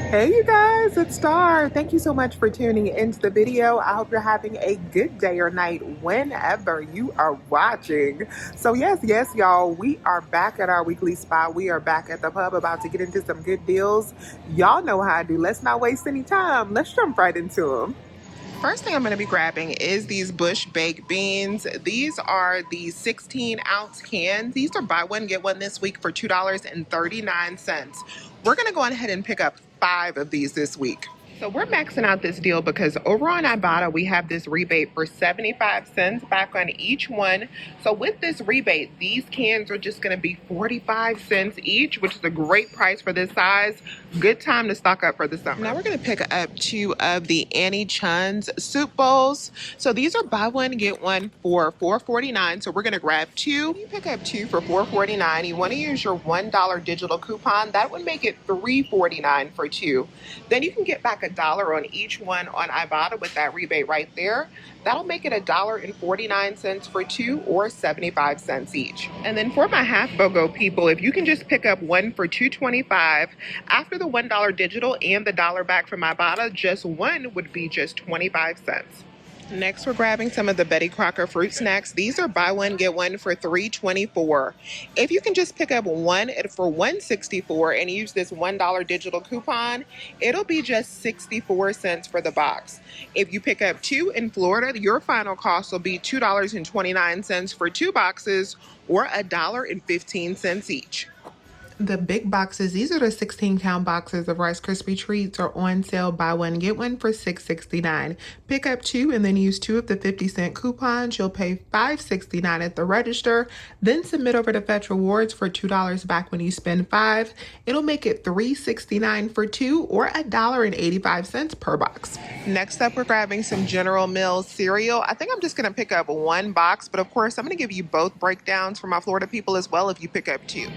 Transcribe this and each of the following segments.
Hey you guys, it's Star. Thank you so much for tuning into the video. I hope you're having a good day or night whenever you are watching. So yes, y'all, we are back at our weekly spot. We are back at the pub about to get into some good deals. Y'all know how I do. Let's not waste any time. Let's jump right into them. First thing I'm going to be grabbing is these Bush baked beans. These are the 16-ounce cans. These are buy one, get one this week for $2.39. We're going to go ahead and pick up 5 of these this week. So we're maxing out this deal because over on Ibotta, we have this rebate for 75 cents back on each one. So with this rebate, these cans are just going to be 45 cents each, which is a great price for this size. Good time to stock up for the summer. Now we're going to pick up 2 of the Annie Chun's soup bowls. So these are buy one, get one for $4.49. So we're going to grab 2. You pick up 2 for $4.49. You want to use your $1 digital coupon. That would make it $3.49 for 2. Then you can get back $1 on each one on Ibotta with that rebate right there. That'll make it $1.49 for 2 or 75 cents each. And then for my half BOGO people, if you can just pick up 1 for $2.25, after the $1 digital and the $1 back from Ibotta, just 1 would be just 25 cents. Next, we're grabbing some of the Betty Crocker fruit snacks. These are buy one, get one for $3.24. If you can just pick up 1 for $1.64 and use this $1 digital coupon, it'll be just 64 cents for the box. If you pick up 2 in Florida, your final cost will be $2.29 for 2 boxes or $1.15 each. The big boxes, these are the 16-count boxes of Rice Krispie Treats, are on sale. Buy one, get one for $6.69. Pick up 2 and then use 2 of the 50-cent coupons. You'll pay $5.69 at the register. Then submit over to Fetch Rewards for $2 back when you spend $5. It'll make it $3.69 for 2 or $1.85 per box. Next up, we're grabbing some General Mills cereal. I think I'm just going to pick up 1 box, but of course, I'm going to give you both breakdowns for my Florida people as well if you pick up 2.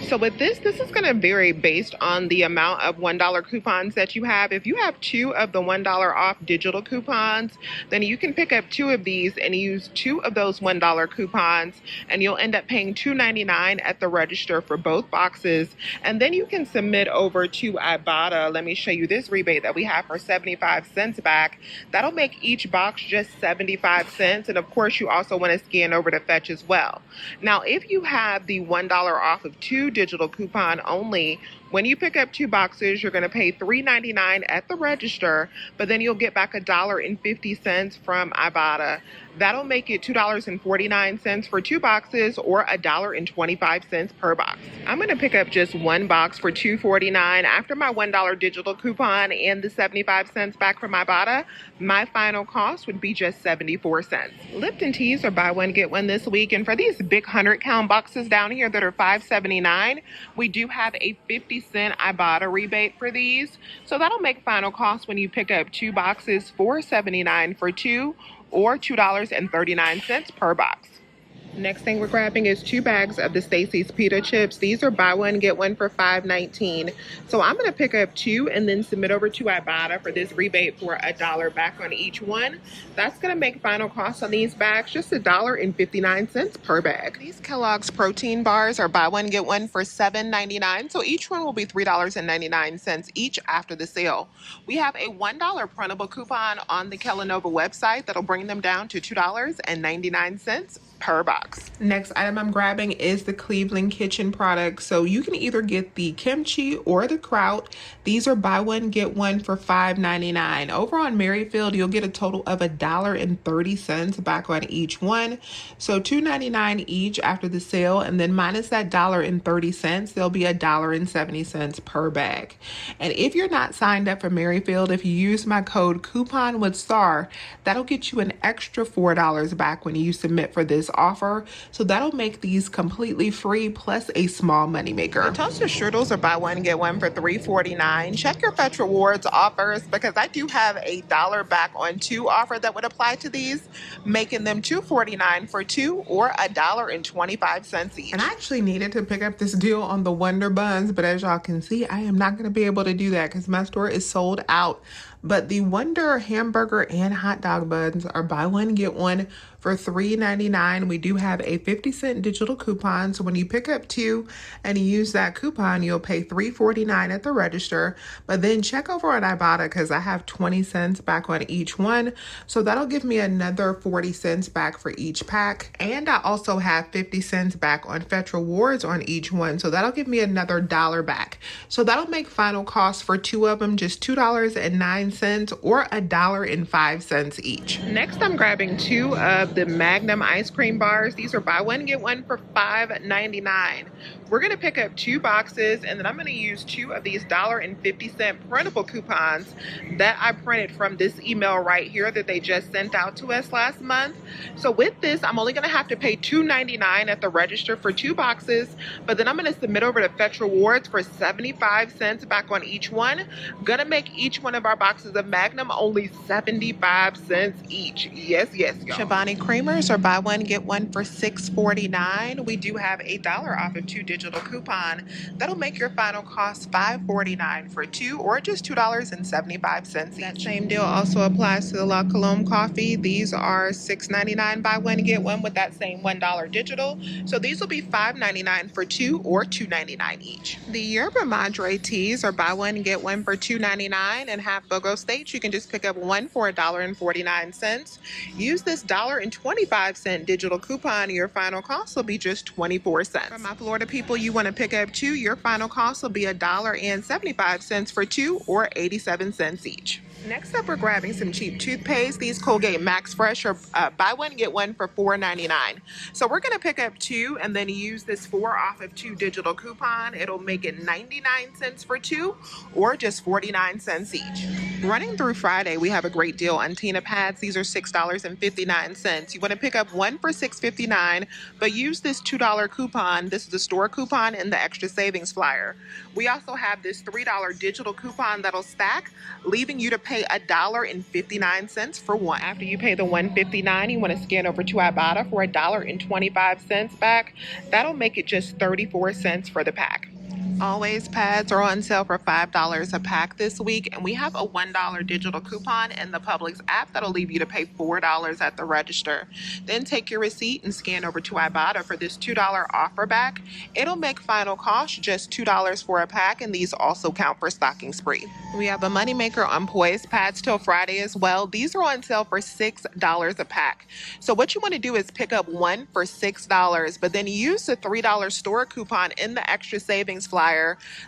So with this is going to vary based on the amount of $1 coupons that you have. If you have 2 of the $1 off digital coupons, then you can pick up 2 of these and use 2 of those $1 coupons, and you'll end up paying $2.99 at the register for both boxes. And then you can submit over to Ibotta. Let me show you this rebate that we have for 75 cents back. That'll make each box just 75 cents. And of course, you also want to scan over to Fetch as well. Now, if you have the $1 off of 2 digital coupon only, when you pick up 2 boxes, you're going to pay $3.99 at the register, but then you'll get back $1.50 from Ibotta. That'll make it $2.49 for 2 boxes or $1.25 per box. I'm going to pick up just 1 box for $2.49. After my $1 digital coupon and the 75 cents back from Ibotta, my final cost would be just 74 cents. Lipton teas are buy one, get one this week. And for these big 100-count boxes down here that are $5.79, we do have a 50-cent Ibotta rebate for these. So that'll make final cost when you pick up 2 boxes $4.79 for 2 or $2.39 per box. Next thing we're grabbing is 2 bags of the Stacy's pita chips. These are buy one, get one for $5.19. So I'm going to pick up 2 and then submit over to Ibotta for this rebate for $1 back on each one. That's going to make final cost on these bags just $1.59 per bag. These Kellogg's protein bars are buy one, get one for $7.99. So each one will be $3.99 each after the sale. We have a $1 printable coupon on the Kellanova website that'll bring them down to $2.99 per box. Next item I'm grabbing is the Cleveland Kitchen product. So you can either get the kimchi or the kraut. These are buy one, get one for $5.99. Over on Merrifield, you'll get a total of $1.30 back on each one. So $2.99 each after the sale, and then minus that $1.30, there'll be $1.70 per bag. And if you're not signed up for Merrifield, if you use my code coupon with STAR, that'll get you an extra $4 back when you submit for this offer. So that'll make these completely free plus a small moneymaker. The toaster strudels are buy one, get one for $3.49. Check your Fetch Rewards offers because I do have a $1 back on 2 offer that would apply to these, making them $2.49 for 2 or $1.25 each. And I actually needed to pick up this deal on the Wonder Buns, but as y'all can see, I am not going to be able to do that because my store is sold out. But the Wonder hamburger and hot dog buns are buy one, get one for $3.99. We do have a 50-cent digital coupon. So when you pick up two and you use that coupon, you'll pay $3.49 at the register. But then check over on Ibotta because I have 20 cents back on each one. So that'll give me another 40 cents back for each pack. And I also have 50 cents back on Fetch Rewards on each one. So that'll give me another $1 back. So that'll make final cost for two of them just $2.09 or $1.05 each. Next, I'm grabbing two of the Magnum ice cream bars. These are buy one, get one for $5.99. We're gonna pick up two boxes and then I'm gonna use two of these $1.50 printable coupons that I printed from this email right here that they just sent out to us last month. So with this, I'm only gonna have to pay $2.99 at the register for two boxes, but then I'm gonna submit over to Fetch Rewards for 75 cents back on each one. Gonna make each one of our boxes of Magnum only 75 cents each. Yes, y'all. Chobani creamers are buy one, get one for $6.49. We do have $8 off of two digital coupon. That'll make your final cost $5.49 for two or just $2.75 each. That same deal also applies to the La Colombe coffee. These are $6.99 buy one, get one with that same $1 digital. So these will be $5.99 for two or $2.99 each. The Yerba Madre teas are buy one, get one for $2.99 and half BOGO states. You can just pick up one for $1.49. Use this $1.25 digital coupon. Your final cost will be just 24 cents. For my Florida people, you want to pick up two, your final cost will be $1.75 for two or 87 cents each. Next up, we're grabbing some cheap toothpaste. These Colgate Max Fresh are buy one, get one for $4.99. So we're going to pick up two and then use this 4 off of 2 digital coupon. It'll make it 99 cents for two or just 49 cents each. Running through Friday, we have a great deal on Tina pads. These are $6.59. You want to pick up one for $6.59, but use this $2 coupon. This is the store coupon and the extra savings flyer. We also have this $3 digital coupon that'll stack, leaving you to pay $1.59 for one. After you pay the $1.59, you want to scan over to Ibotta for $1.25 back. That'll make it just 34 cents for the pack. Always pads are on sale for $5 a pack this week, and we have a $1 digital coupon in the Publix app that'll leave you to pay $4 at the register. Then take your receipt and scan over to Ibotta for this $2 offer back. It'll make final cost just $2 for a pack, and these also count for stocking spree. We have a moneymaker on Poise pads till Friday as well. These are on sale for $6 a pack. So what you want to do is pick up one for $6, but then use the $3 store coupon in the extra savings flyer.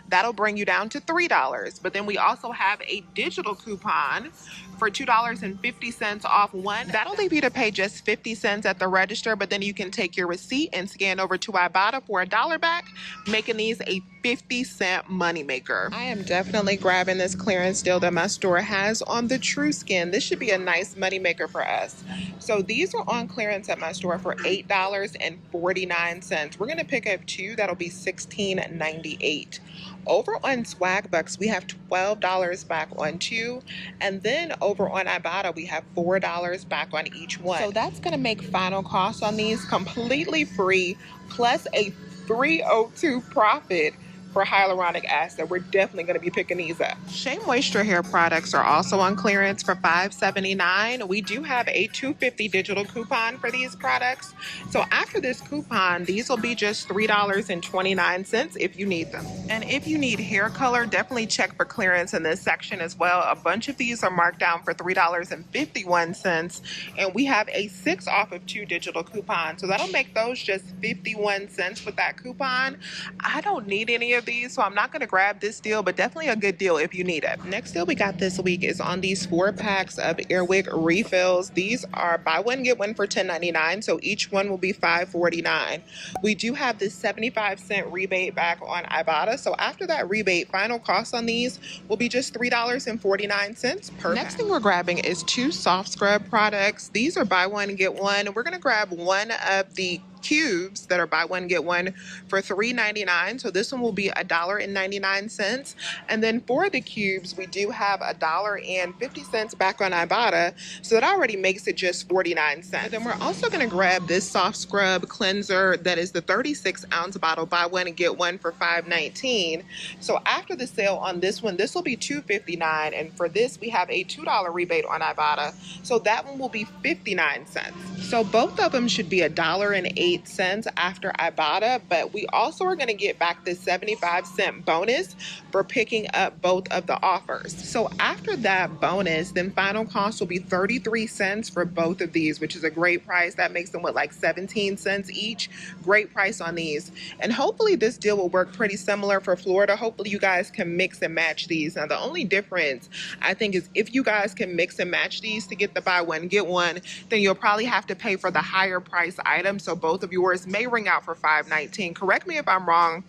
That'll bring you down to $3. But then we also have a digital coupon for $2.50 off one. That'll leave you to pay just 50 cents at the register, but then you can take your receipt and scan over to Ibotta for $1 back, making these a 50-cent moneymaker. I am definitely grabbing this clearance deal that my store has on the True Skin. This should be a nice moneymaker for us. So these are on clearance at my store for $8.49. We're gonna pick up two, that'll be $16.98. Over on Swag Bucks, we have $12 back on two, and then over on Ibotta, we have $4 back on each one. So that's gonna make final cost on these completely free, plus a $3.02 profit for hyaluronic acid. We're definitely going to be picking these up. Shea Moisture hair products are also on clearance for $5.79. We do have a $2.50 digital coupon for these products. So after this coupon, these will be just $3.29 if you need them. And if you need hair color, definitely check for clearance in this section as well. A bunch of these are marked down for $3.51, and we have a 6 off of 2 digital coupon. So that'll make those just 51 cents with that coupon. I don't need any of these, so I'm not going to grab this deal, but definitely a good deal if you need it. Next deal we got this week is on these 4 packs of Airwick refills. These are buy one get one for $10.99, so each one will be $5.49. We do have this 75-cent rebate back on Ibotta, so after that rebate, final cost on these will be just $3.49 per pack. Next thing we're grabbing is 2 soft scrub products. These are buy one get one. We're going to grab one of the cubes that are buy one get one for $3.99. So this one will be $1.99. And then for the cubes, we do have $1.50 back on Ibotta, so that already makes it just 49 cents. And then we're also going to grab this soft scrub cleanser that is the 36-ounce bottle, buy one and get one for $5.19. So after the sale on this one, this will be $2.59, and for this we have a $2 rebate on Ibotta, so that one will be 59 cents. So both of them should be $1.08 after Ibotta, but we also are going to get back this 75-cent bonus for picking up both of the offers. So after that bonus, then final cost will be 33 cents for both of these, which is a great price. That makes them what, like 17 cents each. Great price on these. And hopefully this deal will work pretty similar for Florida. Hopefully you guys can mix and match these. Now the only difference I think is if you guys can mix and match these to get the buy one get one, then you'll probably have to pay for the higher price item. So both of yours may ring out for $5.19. Correct me if I'm wrong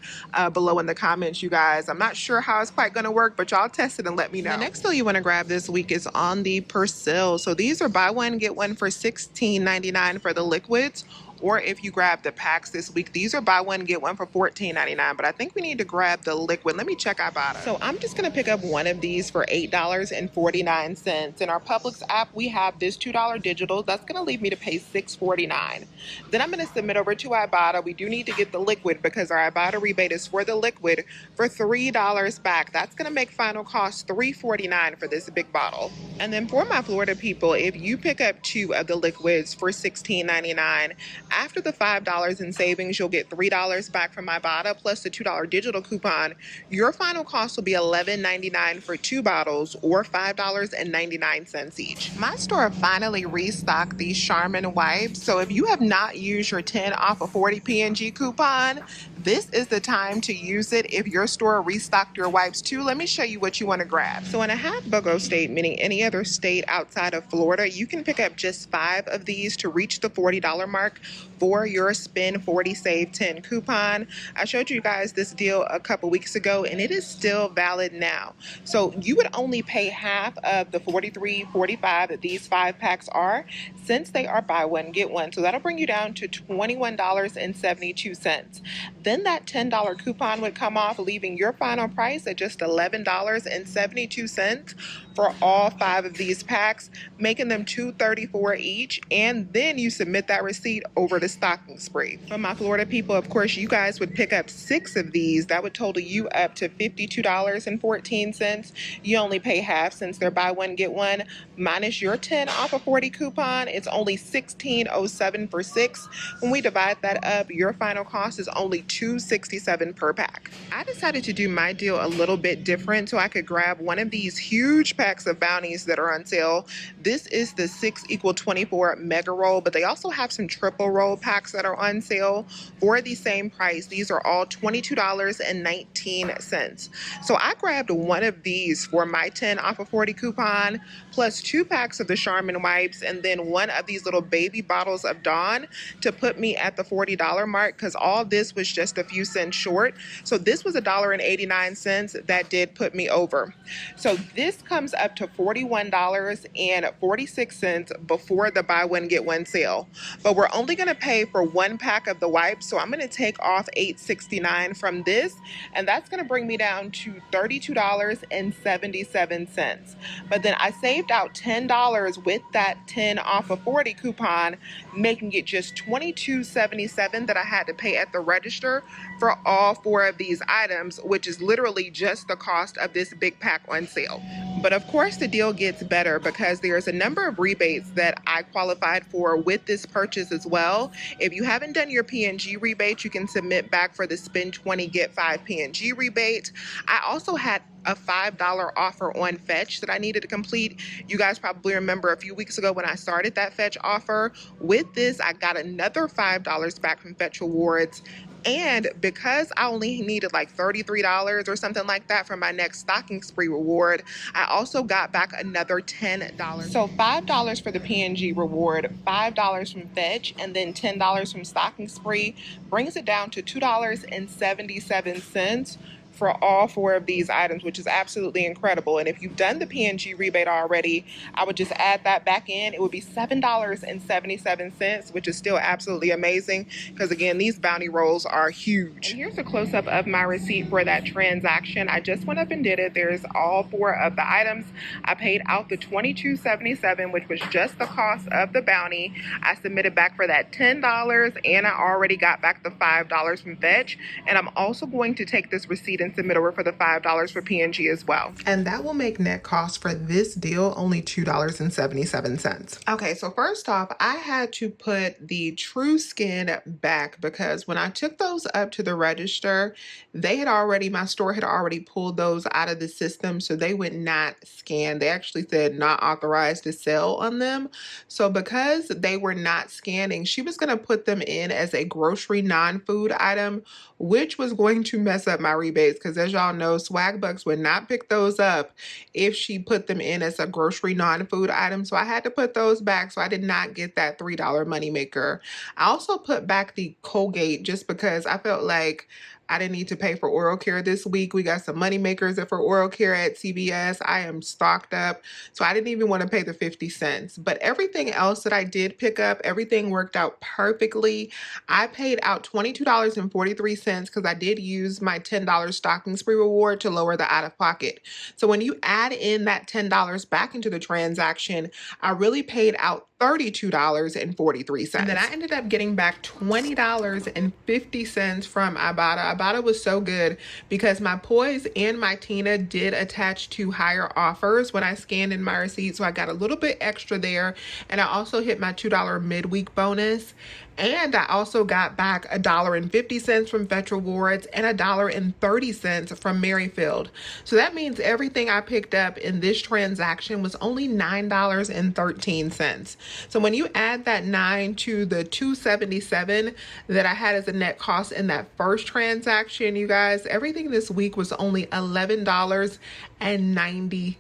below in the comments, you guys. I'm not sure how it's quite going to work, but y'all test it and let me know. The next deal you want to grab this week is on the Persil. So these are buy one get one for $16.99 for the liquids. Or if you grab the packs this week, these are buy one get one for $14.99. But I think we need to grab the liquid. Let me check Ibotta. So I'm just going to pick up one of these for $8.49. In our Publix app, we have this $2 digital. That's going to leave me to pay $6.49. Then I'm going to submit over to Ibotta. We do need to get the liquid because our Ibotta rebate is for the liquid for $3 back. That's going to make final cost $3.49 for this big bottle. And then for my Florida people, if you pick up two of the liquids for $16.99, after the $5 in savings, you'll get $3 back from Ibotta plus the $2 digital coupon. Your final cost will be $11.99 for two bottles or $5.99 each. My store finally restocked these Charmin wipes. So if you have not used your 10 off of 40 P&G coupon, this is the time to use it. If your store restocked your wipes too, let me show you what you want to grab. So in a half BOGO state, meaning any other state outside of Florida, you can pick up just 5 of these to reach the $40 mark for your spend 40 save 10 coupon. I showed you guys this deal a couple weeks ago and it is still valid now. So you would only pay half of the $43.45 that these 5 packs are, since they are buy one get one. So that'll bring you down to $21.72. Then that $10 coupon would come off, leaving your final price at just $11.72 for all 5 of these packs, making them $2.34 each. And then you submit that receipt over to Stocking Spree. For my Florida people, of course, you guys would pick up 6 of these. That would total you up to $52.14. You only pay half since they're buy one get one. Minus your 10 off of 40 coupon, it's only $16.07 for 6. When we divide that up, your final cost is only $2.67 per pack. I decided to do my deal a little bit different so I could grab one of these huge packs of Bounties that are on sale. This is the 6 = 24 mega roll, but they also have some triple roll packs that are on sale for the same price. These are all $22.19. So I grabbed one of these for my 10 off of 40 coupon, plus 2 packs of the Charmin wipes, and then one of these little baby bottles of Dawn to put me at the $40 mark, because all this was just a few cents short. So this was $1.89. That did put me over. So this comes up to $41.46 before the buy one get one sale. But we're only going to pay for 1 pack of the wipes, so I'm going to take off $8.69 from this, and that's going to bring me down to $32.77. But then I saved out $10 with that 10 off of 40 coupon, making it just $22.77 that I had to pay at the register for all 4 of these items, which is literally just the cost of this big pack on sale. But of course the deal gets better because there's a number of rebates that I qualified for with this purchase as well. If you haven't done your P&G rebate, you can submit back for the spend 20 get 5 P&G rebate. I also had a $5 offer on Fetch that I needed to complete. You guys probably remember a few weeks ago when I started that Fetch offer. With this, I got another $5 back from Fetch Rewards. And because I only needed like $33 or something like that for my next Stocking Spree reward, I also got back another $10. So $5 for the P&G reward, $5 from Fetch, and then $10 from Stocking Spree brings it down to $2.77 for all 4 of these items, which is absolutely incredible. And if you've done the P&G rebate already, I would just add that back in. It would be $7.77, which is still absolutely amazing because, again, these bounty rolls are huge. And here's a close-up of my receipt for that transaction. I just went up and did it. There's all 4 of the items. I paid out the $22.77, which was just the cost of the bounty. I submitted back for that $10, and I already got back the $5 from Fetch. And I'm also going to take this receipt and submit over for the $5 for P&G as well. And that will make net cost for this deal only $2.77. Okay, so first off, I had to put the True Skin back because when I took those up to the register, my store had already pulled those out of the system, so they would not scan. They actually said not authorized to sell on them. So because they were not scanning, she was going to put them in as a grocery non-food item, which was going to mess up my rebates because, as y'all know, Swagbucks would not pick those up if she put them in as a grocery non-food item. So I had to put those back, so I did not get that $3 moneymaker. I also put back the Colgate just because I felt like I didn't need to pay for oral care this week. We got some money makers for oral care at CVS. I am stocked up, so I didn't even want to pay the 50 cents. But everything else that I did pick up, everything worked out perfectly. I paid out $22.43 because I did use my $10 stocking spree reward to lower the out-of-pocket. So when you add in that $10 back into the transaction, I really paid out $32.43. And then I ended up getting back $20.50 from Ibotta. Ibotta was so good because my Poise and my Tina did attach to higher offers when I scanned in my receipt. So I got a little bit extra there. And I also hit my $2 midweek bonus. And I also got back $1.50 from Fetch Rewards and $1.30 from Merrifield. So that means everything I picked up in this transaction was only $9.13. So when you add that 9 to the $2.77 that I had as a net cost in that first transaction, you guys, everything this week was only $11.90.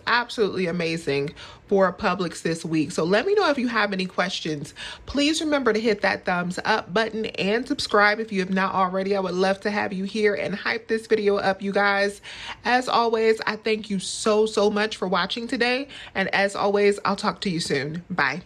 Absolutely amazing for Publix this week. So let me know if you have any questions. Please remember to hit that thumbs up button and subscribe if you have not already. I would love to have you here and hype this video up, you guys. As always, I thank you so much for watching today. And as always, I'll talk to you soon. Bye.